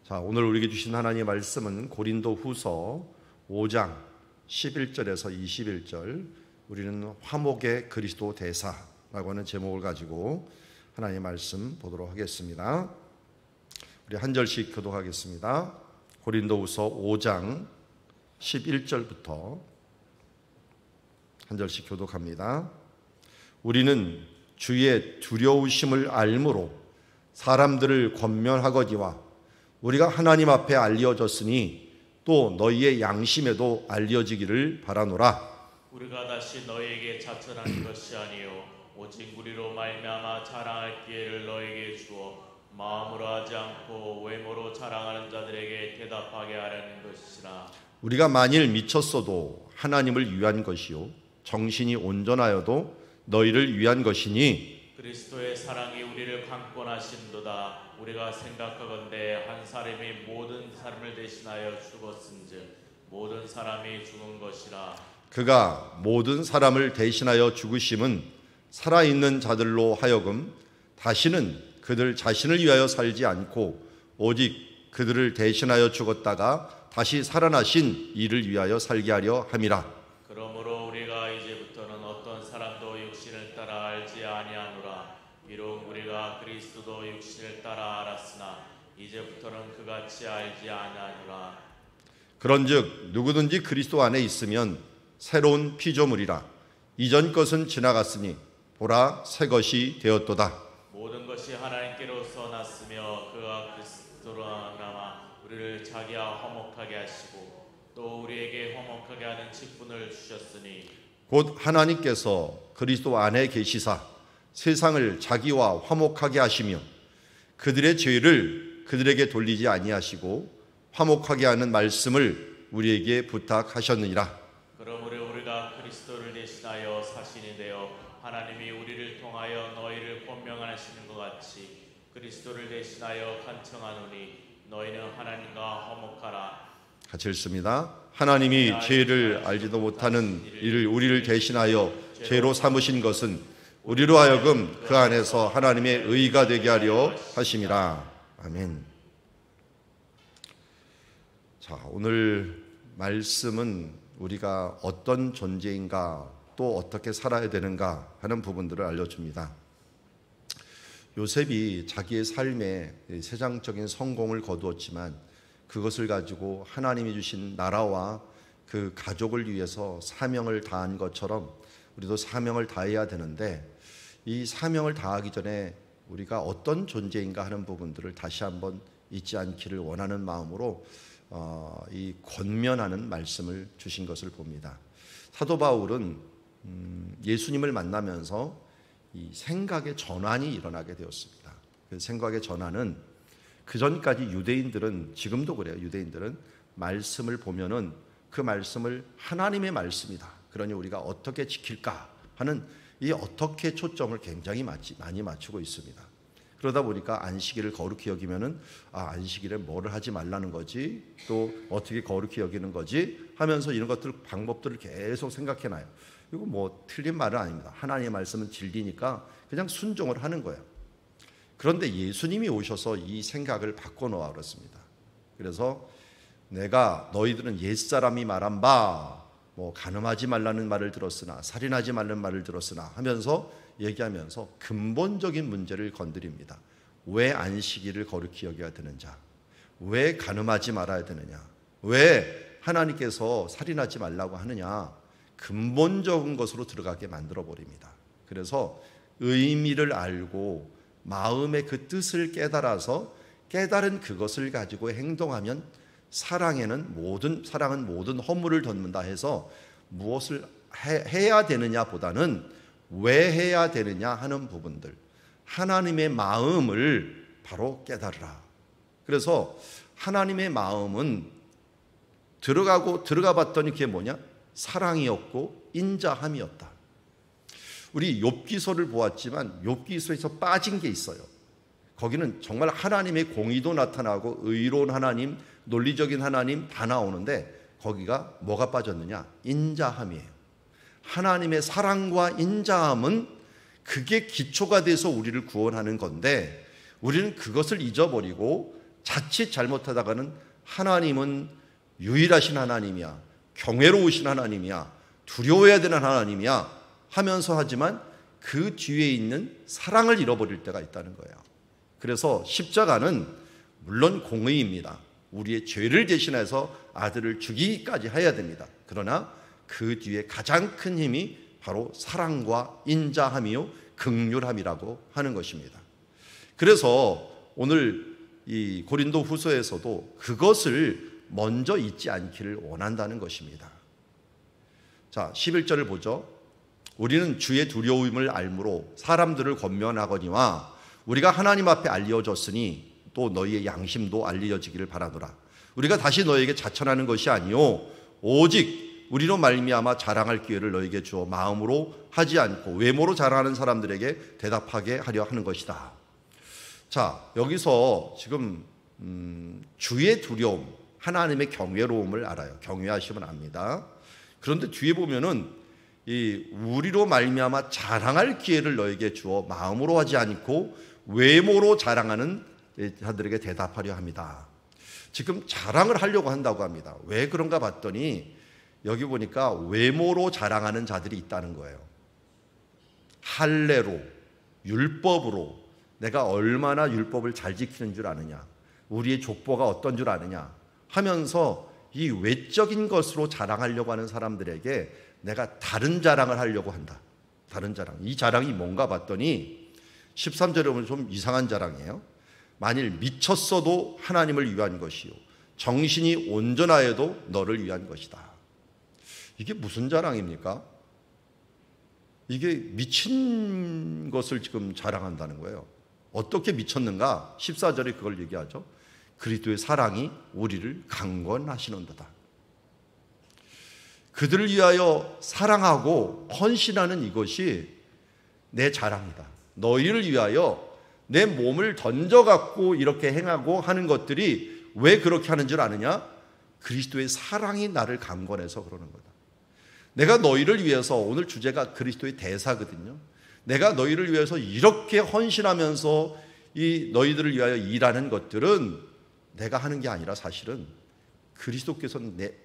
자, 오늘 우리에게 주신 하나님의 말씀은 고린도후서 5장 11절에서 21절, 우리는 화목의 그리스도 대사라고 하는 제목을 가지고 하나님의 말씀 보도록 하겠습니다. 우리 한 절씩 교독하겠습니다. 고린도후서 5장 11절부터 한 절씩 교독합니다. 우리는 주의 두려우심을 알므로 사람들을 권면하거니와 우리가 하나님 앞에 알려졌으니 또 너희의 양심에도 알려지기를 바라노라. 우리가 다시 너희에게 자천하는 것이 아니요 오직 우리로 말미암아 자랑할 기회를 너희에게 주어 마음으로 하지 않고 외모로 자랑하는 자들에게 대답하게 하려는 것이라. 우리가 만일 미쳤어도 하나님을 위한 것이요 정신이 온전하여도 너희를 위한 것이니 그리스도의 사랑이 우리를 강권하신도다. 우리가 생각하건대 한 사람이 모든 사람을 대신하여 죽었은즉 모든 사람이 죽은 것이라. 그가 모든 사람을 대신하여 죽으심은 살아있는 자들로 하여금 다시는 그들 자신을 위하여 살지 않고 오직 그들을 대신하여 죽었다가 다시 살아나신 이를 위하여 살게 하려 함이라. 그러므로 우리가 이제부터는 어떤 사람도 육신을 따라 알지 아니하노라. 비록 우리가 그리스도도 육신을 따라 알았으나 이제부터는 그같이 알지 아니하노라. 그런즉 누구든지 그리스도 안에 있으면 새로운 피조물이라. 이전 것은 지나갔으니 보라 새 것이 되었도다. 모든 것이 하나님께로서 났으며 그가 그리스도로 남아 우리를 자기와 화목하게 하시고 또 우리에게 화목하게 하는 직분을 주셨으니 곧 하나님께서 그리스도 안에 계시사 세상을 자기와 화목하게 하시며 그들의 죄를 그들에게 돌리지 아니하시고 화목하게 하는 말씀을 우리에게 부탁하셨느니라. 그러므로 우리가 그리스도를 대신하여 사신이 되어 하나님이 우리를 통하여 너희를 권명하시는 것 같이 그리스도를 대신하여 간청하노니 너희는 하나님과 화목하라. 같이 읽습니다. 하나님이 죄를 알지도 못하는 이를 우리를 대신하여 죄로 삼으신 것은 우리로 하여금 그 안에서 하나님의 의가 되게 하려 하심이라. 아멘. 자, 오늘 말씀은 우리가 어떤 존재인가 또 어떻게 살아야 되는가 하는 부분들을 알려줍니다. 요셉이 자기의 삶에 세상적인 성공을 거두었지만 그것을 가지고 하나님이 주신 나라와 그 가족을 위해서 사명을 다한 것처럼 우리도 사명을 다해야 되는데 이 사명을 다하기 전에 우리가 어떤 존재인가 하는 부분들을 다시 한번 잊지 않기를 원하는 마음으로 이 권면하는 말씀을 주신 것을 봅니다. 사도 바울은 예수님을 만나면서 이 생각의 전환이 일어나게 되었습니다. 그 생각의 전환은 그 전까지 유대인들은, 지금도 그래요. 유대인들은 말씀을 보면은 그 말씀을 하나님의 말씀이다. 그러니 우리가 어떻게 지킬까 하는 이 어떻게 초점을 굉장히 많이 맞추고 있습니다. 그러다 보니까 안식일을 거룩히 여기면은 안식일에 뭐를 하지 말라는 거지, 또 어떻게 거룩히 여기는 거지 하면서 이런 것들 방법들을 계속 생각해놔요. 이거 뭐 틀린 말은 아닙니다. 하나님의 말씀은 진리니까 그냥 순종을 하는 거예요. 그런데 예수님이 오셔서 이 생각을 바꿔놓아 그렇습니다. 그래서 내가 너희들은 옛사람이 말한 바 뭐 간음하지 말라는 말을 들었으나 살인하지 말라는 말을 들었으나 하면서 얘기하면서 근본적인 문제를 건드립니다. 왜 안식일을 거룩히 여겨야 되느냐? 왜 간음하지 말아야 되느냐? 왜 하나님께서 살인하지 말라고 하느냐? 근본적인 것으로 들어가게 만들어 버립니다. 그래서 의미를 알고 마음의 그 뜻을 깨달아서 깨달은 그것을 가지고 행동하면 사랑은 모든 허물을 덮는다 해서 무엇을 해야 되느냐 보다는 왜 해야 되느냐 하는 부분들, 하나님의 마음을 바로 깨달으라. 그래서 하나님의 마음은 들어가 봤더니 그게 뭐냐? 사랑이었고 인자함이었다. 우리 욥기서를 보았지만 욥기서에서 빠진 게 있어요. 거기는 정말 하나님의 공의도 나타나고 의로운 하나님, 논리적인 하나님 다 나오는데 거기가 뭐가 빠졌느냐? 인자함이에요. 하나님의 사랑과 인자함은 그게 기초가 돼서 우리를 구원하는 건데 우리는 그것을 잊어버리고 자칫 잘못하다가는 하나님은 유일하신 하나님이야, 경외로우신 하나님이야, 두려워해야 되는 하나님이야 하면서 하지만 그 뒤에 있는 사랑을 잃어버릴 때가 있다는 거예요. 그래서 십자가는 물론 공의입니다. 우리의 죄를 대신해서 아들을 죽이기까지 해야 됩니다. 그러나 그 뒤에 가장 큰 힘이 바로 사랑과 인자함이요 긍휼함이라고 하는 것입니다. 그래서 오늘 이 고린도 후서에서도 그것을 먼저 잊지 않기를 원한다는 것입니다. 자, 11절을 보죠. 우리는 주의 두려움을 알므로 사람들을 권면하거니와 우리가 하나님 앞에 알려졌으니 또 너희의 양심도 알려지기를 바라노라. 우리가 다시 너희에게 자천하는 것이 아니요 오직 우리로 말미암아 자랑할 기회를 너희에게 주어 마음으로 하지 않고 외모로 자랑하는 사람들에게 대답하게 하려 하는 것이다. 자, 여기서 지금 주의 두려움, 하나님의 경외로움을 알아요. 경외하시면 압니다. 그런데 뒤에 보면은 이 우리로 말미암아 자랑할 기회를 너에게 주어 마음으로 하지 않고 외모로 자랑하는 자들에게 대답하려 합니다. 지금 자랑을 하려고 한다고 합니다. 왜 그런가 봤더니 여기 보니까 외모로 자랑하는 자들이 있다는 거예요. 할례로, 율법으로 내가 얼마나 율법을 잘 지키는 줄 아느냐, 우리의 족보가 어떤 줄 아느냐 하면서 이 외적인 것으로 자랑하려고 하는 사람들에게 내가 다른 자랑을 하려고 한다. 다른 자랑. 이 자랑이 뭔가 봤더니 13절에 보면 좀 이상한 자랑이에요. 만일 미쳤어도 하나님을 위한 것이요 정신이 온전하여도 너를 위한 것이다. 이게 무슨 자랑입니까? 이게 미친 것을 지금 자랑한다는 거예요. 어떻게 미쳤는가? 14절에 그걸 얘기하죠. 그리스도의 사랑이 우리를 강권하시는도다. 그들을 위하여 사랑하고 헌신하는 이것이 내 자랑이다. 너희를 위하여 내 몸을 던져갖고 이렇게 행하고 하는 것들이 왜 그렇게 하는 줄 아느냐? 그리스도의 사랑이 나를 강권해서 그러는 거다. 내가 너희를 위해서, 오늘 주제가 그리스도의 대사거든요. 내가 너희를 위해서 이렇게 헌신하면서 이 너희들을 위하여 일하는 것들은 내가 하는 게 아니라 사실은 그리스도께서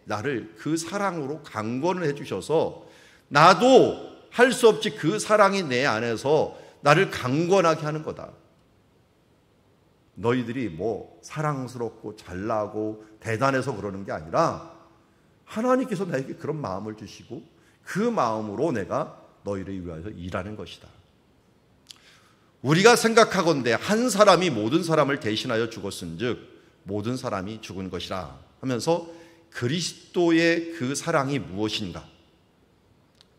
나를 그 사랑으로 강권을 해주셔서 나도 할 수 없지 그 사랑이 내 안에서 나를 강권하게 하는 거다. 너희들이 뭐 사랑스럽고 잘나고 대단해서 그러는 게 아니라 하나님께서 나에게 그런 마음을 주시고 그 마음으로 내가 너희를 위하여 일하는 것이다. 우리가 생각하건대 한 사람이 모든 사람을 대신하여 죽었은즉 모든 사람이 죽은 것이라 하면서 그리스도의 그 사랑이 무엇인가?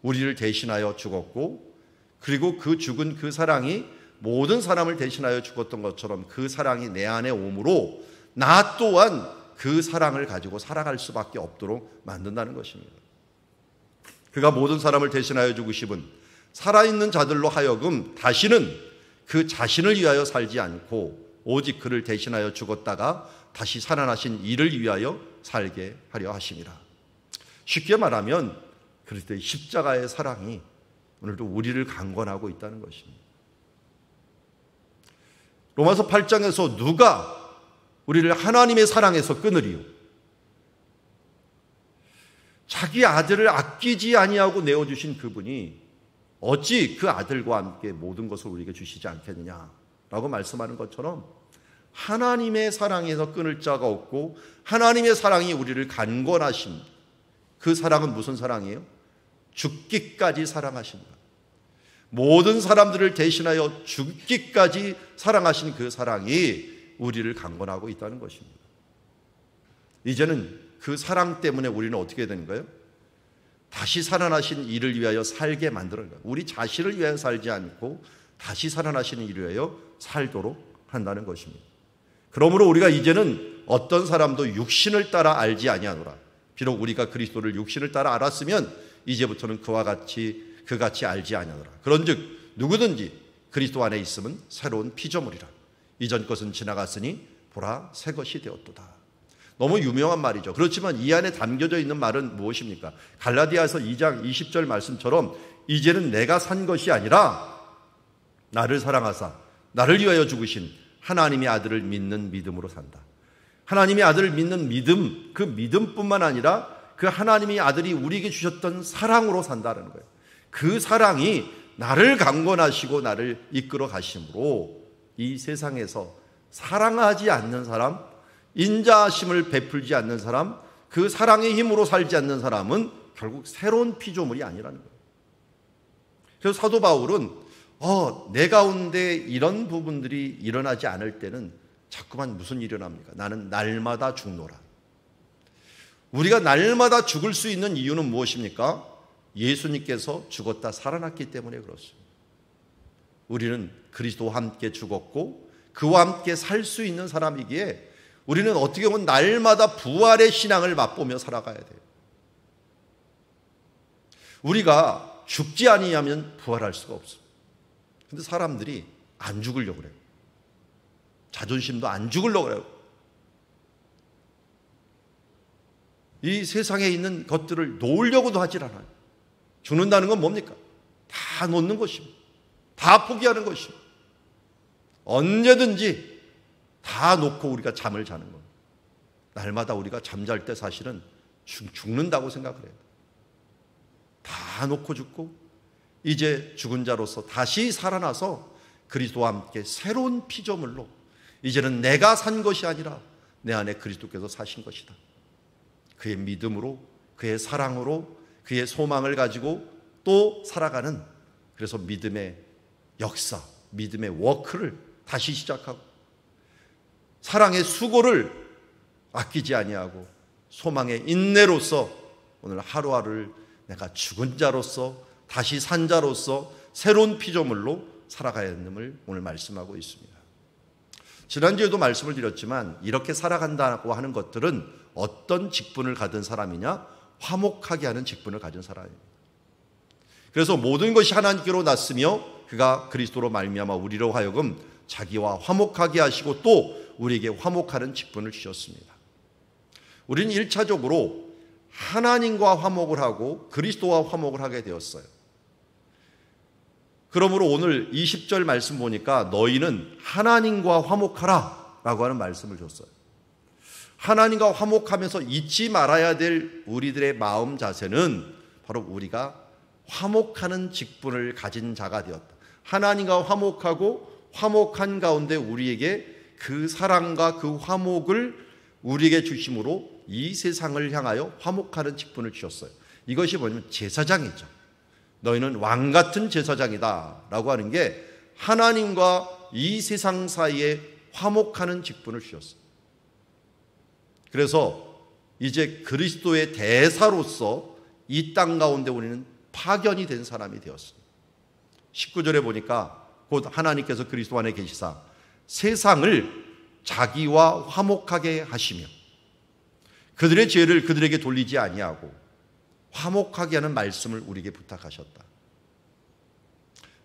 우리를 대신하여 죽었고 그리고 그 죽은 그 사랑이 모든 사람을 대신하여 죽었던 것처럼 그 사랑이 내 안에 오므로 나 또한 그 사랑을 가지고 살아갈 수밖에 없도록 만든다는 것입니다. 그가 모든 사람을 대신하여 죽으심은 살아있는 자들로 하여금 다시는 그 자신을 위하여 살지 않고 오직 그를 대신하여 죽었다가 다시 살아나신 이를 위하여 살게 하려 하심이라. 쉽게 말하면 그리스도의 십자가의 사랑이 오늘도 우리를 강권하고 있다는 것입니다. 로마서 8장에서 누가 우리를 하나님의 사랑에서 끊으리요? 자기 아들을 아끼지 아니하고 내어주신 그분이 어찌 그 아들과 함께 모든 것을 우리에게 주시지 않겠느냐라고 말씀하는 것처럼 하나님의 사랑에서 끊을 자가 없고 하나님의 사랑이 우리를 강권하신 그 사랑은 무슨 사랑이에요? 죽기까지 사랑하신다. 모든 사람들을 대신하여 죽기까지 사랑하신 그 사랑이 우리를 강권하고 있다는 것입니다. 이제는 그 사랑 때문에 우리는 어떻게 되는 거예요? 다시 살아나신 이를 위하여 살게 만드는 거예요. 우리 자신을 위하여 살지 않고 다시 살아나시는 이를 위하여 살도록 한다는 것입니다. 그러므로 우리가 이제는 어떤 사람도 육신을 따라 알지 아니하노라. 비록 우리가 그리스도를 육신을 따라 알았으면 이제부터는 그같이 알지 아니하노라. 그런즉 누구든지 그리스도 안에 있으면 새로운 피조물이라. 이전 것은 지나갔으니 보라 새 것이 되었도다. 너무 유명한 말이죠. 그렇지만 이 안에 담겨져 있는 말은 무엇입니까? 갈라디아서 2장 20절 말씀처럼 이제는 내가 산 것이 아니라 나를 사랑하사 나를 위하여 죽으신 하나님의 아들을 믿는 믿음으로 산다. 하나님의 아들을 믿는 믿음, 그 믿음뿐만 아니라 그 하나님의 아들이 우리에게 주셨던 사랑으로 산다는 거예요. 그 사랑이 나를 강권하시고 나를 이끌어 가심으로 이 세상에서 사랑하지 않는 사람, 인자하심을 베풀지 않는 사람, 그 사랑의 힘으로 살지 않는 사람은 결국 새로운 피조물이 아니라는 거예요. 그래서 사도 바울은 내 가운데 이런 부분들이 일어나지 않을 때는 자꾸만 무슨 일이 일어납니까? 나는 날마다 죽노라. 우리가 날마다 죽을 수 있는 이유는 무엇입니까? 예수님께서 죽었다 살아났기 때문에 그렇습니다. 우리는 그리스도와 함께 죽었고 그와 함께 살 수 있는 사람이기에 우리는 어떻게 보면 날마다 부활의 신앙을 맛보며 살아가야 돼요. 우리가 죽지 아니하면 부활할 수가 없어요. 근데 사람들이 안 죽으려고 그래요. 자존심도 안 죽으려고 그래요. 이 세상에 있는 것들을 놓으려고도 하질 않아요. 죽는다는 건 뭡니까? 다 놓는 것입니다. 다 포기하는 것입니다. 언제든지 다 놓고 우리가 잠을 자는 겁니다. 날마다 우리가 잠잘 때 사실은 죽는다고 생각을 해요. 다 놓고 죽고 이제 죽은 자로서 다시 살아나서 그리스도와 함께 새로운 피조물로 이제는 내가 산 것이 아니라 내 안에 그리스도께서 사신 것이다. 그의 믿음으로, 그의 사랑으로, 그의 소망을 가지고 또 살아가는, 그래서 믿음의 역사, 믿음의 워크를 다시 시작하고 사랑의 수고를 아끼지 아니하고 소망의 인내로서 오늘 하루하루를 내가 죽은 자로서 다시 산 자로서 새로운 피조물로 살아가야 함을 오늘 말씀하고 있습니다. 지난주에도 말씀을 드렸지만 이렇게 살아간다고 하는 것들은 어떤 직분을 가진 사람이냐? 화목하게 하는 직분을 가진 사람입니다. 그래서 모든 것이 하나님께로 났으며 그가 그리스도로 말미암아 우리로 하여금 자기와 화목하게 하시고 또 우리에게 화목하는 직분을 주셨습니다. 우리는 1차적으로 하나님과 화목을 하고 그리스도와 화목을 하게 되었어요. 그러므로 오늘 20절 말씀 보니까 너희는 하나님과 화목하라 라고 하는 말씀을 줬어요. 하나님과 화목하면서 잊지 말아야 될 우리들의 마음 자세는 바로 우리가 화목하는 직분을 가진 자가 되었다. 하나님과 화목하고 화목한 가운데 우리에게 그 사랑과 그 화목을 우리에게 주심으로 이 세상을 향하여 화목하는 직분을 주셨어요. 이것이 뭐냐면 제사장이죠. 너희는 왕 같은 제사장이다 라고 하는 게 하나님과 이 세상 사이에 화목하는 직분을 주셨어요. 그래서 이제 그리스도의 대사로서 이 땅 가운데 우리는 파견이 된 사람이 되었어요. 19절에 보니까 곧 하나님께서 그리스도 안에 계시사 세상을 자기와 화목하게 하시며 그들의 죄를 그들에게 돌리지 아니하고 화목하게 하는 말씀을 우리에게 부탁하셨다.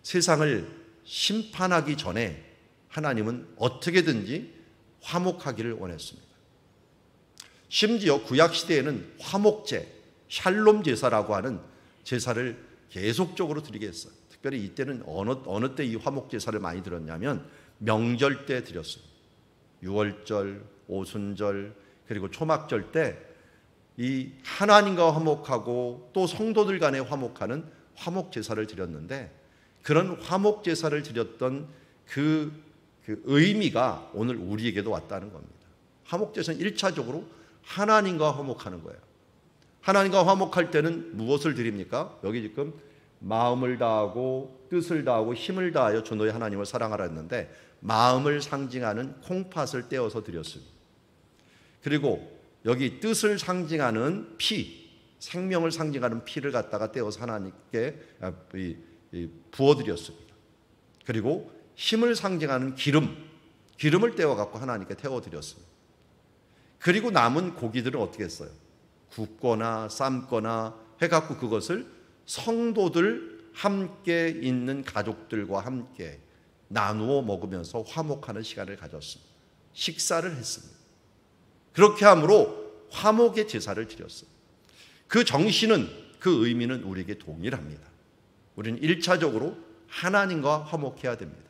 세상을 심판하기 전에 하나님은 어떻게든지 화목하기를 원했습니다. 심지어 구약시대에는 화목제, 샬롬 제사라고 하는 제사를 계속적으로 드리게 했어요. 특별히 이때는 어느 때 이 화목 제사를 많이 드렸냐면 명절 때 드렸어요. 6월절, 오순절, 그리고 초막절 때 이 하나님과 화목하고 또 성도들 간에 화목하는 화목 제사를 드렸는데 그런 화목 제사를 드렸던 그 의미가 오늘 우리에게도 왔다는 겁니다. 화목 제사는 1차적으로 하나님과 화목하는 거예요. 하나님과 화목할 때는 무엇을 드립니까? 여기 지금 마음을 다하고 뜻을 다하고 힘을 다하여 주 너희 하나님을 사랑하라 했는데 마음을 상징하는 콩팥을 떼어서 드렸습니다. 그리고 여기 뜻을 상징하는 피, 생명을 상징하는 피를 갖다가 떼어서 하나님께 부어드렸습니다. 그리고 힘을 상징하는 기름을 떼어갖고 하나님께 태워드렸습니다. 그리고 남은 고기들은 어떻게 했어요? 굽거나 삶거나 해갖고 그것을 성도들 함께 있는 가족들과 함께 나누어 먹으면서 화목하는 시간을 가졌습니다. 식사를 했습니다. 그렇게 함으로 화목의 제사를 드렸어요. 그 정신은, 그 의미는 우리에게 동일합니다. 우리는 1차적으로 하나님과 화목해야 됩니다.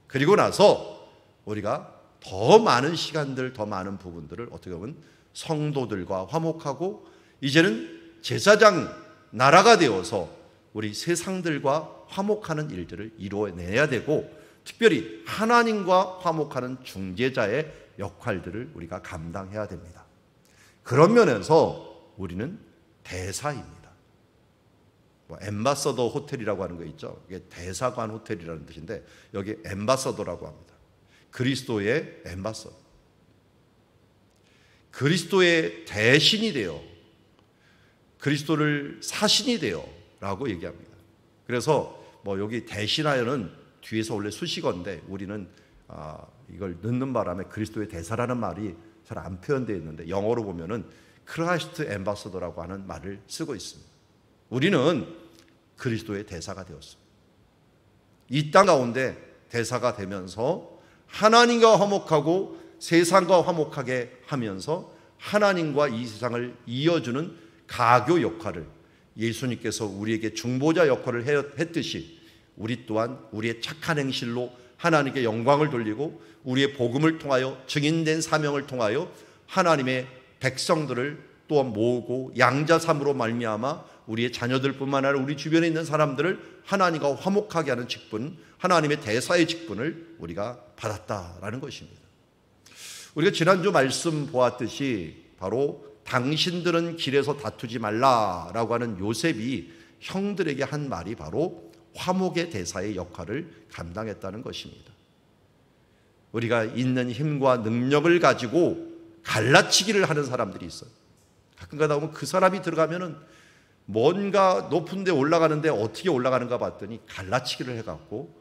그리고 나서 우리가 더 많은 시간들, 더 많은 부분들을 어떻게 보면 성도들과 화목하고 이제는 제사장 나라가 되어서 우리 세상들과 화목하는 일들을 이루어내야 되고, 특별히 하나님과 화목하는 중재자의 역할들을 우리가 감당해야 됩니다. 그런 면에서 우리는 대사입니다. 엠바서더 호텔이라고 하는 거 있죠. 이게 대사관 호텔이라는 뜻인데 여기 엠바서더라고 합니다. 그리스도의 엠바서더, 그리스도의 대신이 되어 그리스도를 사신이 되어 라고 얘기합니다. 그래서 여기 대신하여는 뒤에서 원래 수식어인데 우리는 이걸 넣는 바람에 그리스도의 대사라는 말이 잘 안 표현되어 있는데 영어로 보면은 크라이스트 엠바서더라고 하는 말을 쓰고 있습니다. 우리는 그리스도의 대사가 되었습니다. 이 땅 가운데 대사가 되면서 하나님과 화목하고 세상과 화목하게 하면서 하나님과 이 세상을 이어주는 가교 역할을 예수님께서 우리에게 중보자 역할을 했듯이 우리 또한 우리의 착한 행실로 하나님께 영광을 돌리고 우리의 복음을 통하여 증인된 사명을 통하여 하나님의 백성들을 또 모으고 양자삼으로 말미암아 우리의 자녀들뿐만 아니라 우리 주변에 있는 사람들을 하나님과 화목하게 하는 직분, 하나님의 대사의 직분을 우리가 받았다라는 것입니다. 우리가 지난주 말씀 보았듯이 바로 당신들은 길에서 다투지 말라라고 하는 요셉이 형들에게 한 말이 바로 화목의 대사의 역할을 감당했다는 것입니다. 우리가 있는 힘과 능력을 가지고 갈라치기를 하는 사람들이 있어요. 가끔 가다 보면 그 사람이 들어가면은 뭔가 높은 데 올라가는데 어떻게 올라가는가 봤더니 갈라치기를 해갖고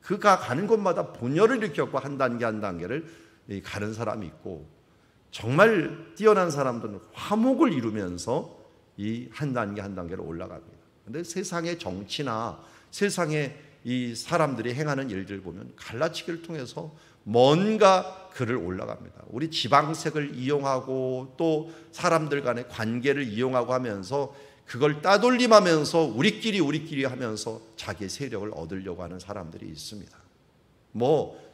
그가 가는 곳마다 분열을 일으켜갖고 한 단계 한 단계를 가는 사람이 있고, 정말 뛰어난 사람들은 화목을 이루면서 이 한 단계 한 단계를 올라갑니다. 그런데 세상의 정치나 세상의 이 사람들이 행하는 일들 보면 갈라치기를 통해서 뭔가 그를 올라갑니다. 우리 지방색을 이용하고 또 사람들 간의 관계를 이용하고 하면서 그걸 따돌림하면서 우리끼리 하면서 자기의 세력을 얻으려고 하는 사람들이 있습니다.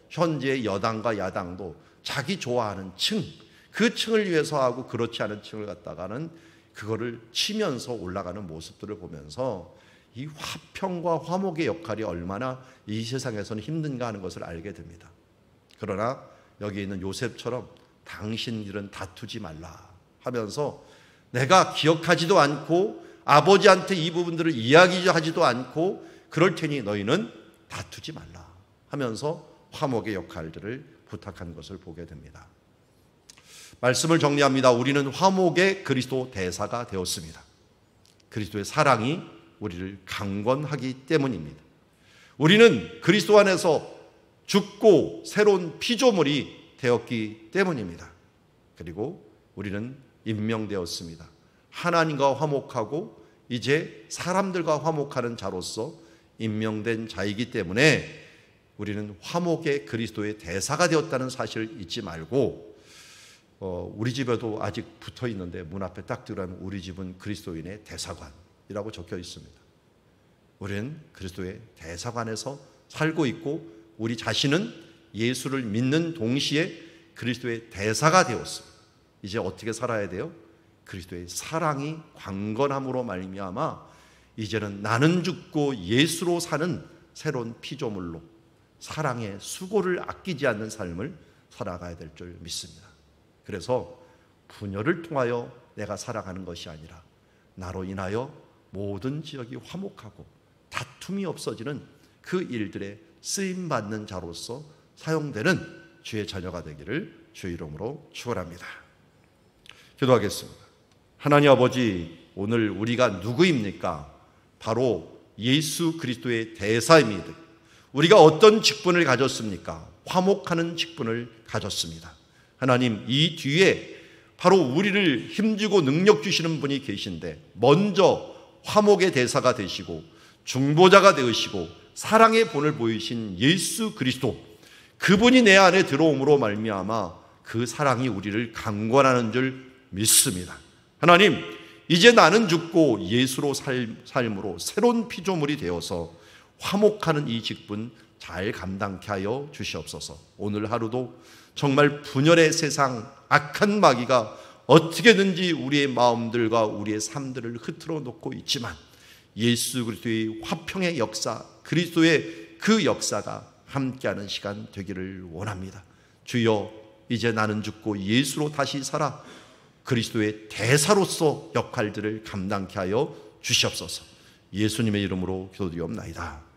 현재 여당과 야당도 자기 좋아하는 층, 그 층을 위해서 하고 그렇지 않은 층을 갖다가는 그거를 치면서 올라가는 모습들을 보면서 이 화평과 화목의 역할이 얼마나 이 세상에서는 힘든가 하는 것을 알게 됩니다. 그러나 여기 있는 요셉처럼 당신들은 다투지 말라 하면서 내가 기억하지도 않고 아버지한테 이 부분들을 이야기하지도 않고 그럴 테니 너희는 다투지 말라 하면서 화목의 역할들을 부탁한 것을 보게 됩니다. 말씀을 정리합니다. 우리는 화목의 그리스도 대사가 되었습니다. 그리스도의 사랑이 우리를 강권하기 때문입니다. 우리는 그리스도 안에서 죽고 새로운 피조물이 되었기 때문입니다. 그리고 우리는 임명되었습니다. 하나님과 화목하고 이제 사람들과 화목하는 자로서 임명된 자이기 때문에 우리는 화목의 그리스도의 대사가 되었다는 사실을 잊지 말고, 우리 집에도 아직 붙어 있는데 문 앞에 딱 들어가면 우리 집은 그리스도인의 대사관이라고 적혀 있습니다. 우리는 그리스도의 대사관에서 살고 있고 우리 자신은 예수를 믿는 동시에 그리스도의 대사가 되었습니다. 이제 어떻게 살아야 돼요? 그리스도의 사랑이 강건함으로 말미암아 이제는 나는 죽고 예수로 사는 새로운 피조물로 사랑의 수고를 아끼지 않는 삶을 살아가야 될 줄 믿습니다. 그래서 분열을 통하여 내가 살아가는 것이 아니라 나로 인하여 모든 지역이 화목하고 다툼이 없어지는 그 일들에 쓰임받는 자로서 사용되는 주의 자녀가 되기를 주의 이름으로 축원합니다. 기도하겠습니다. 하나님 아버지, 오늘 우리가 누구입니까? 바로 예수 그리스도의 대사입니다. 우리가 어떤 직분을 가졌습니까? 화목하는 직분을 가졌습니다. 하나님, 이 뒤에 바로 우리를 힘주고 능력 주시는 분이 계신데 먼저 화목의 대사가 되시고 중보자가 되시고 사랑의 본을 보이신 예수 그리스도, 그분이 내 안에 들어옴으로 말미암아 그 사랑이 우리를 강권하는 줄 믿습니다. 하나님, 이제 나는 죽고 예수로 삶으로 새로운 피조물이 되어서 화목하는 이 직분 잘 감당케 하여 주시옵소서. 오늘 하루도 정말 분열의 세상, 악한 마귀가 어떻게든지 우리의 마음들과 우리의 삶들을 흐트러 놓고 있지만 예수 그리스도의 화평의 역사, 그리스도의 그 역사가 함께하는 시간 되기를 원합니다. 주여, 이제 나는 죽고 예수로 다시 살아 그리스도의 대사로서 역할들을 감당케 하여 주시옵소서. 예수님의 이름으로 기도드리옵나이다.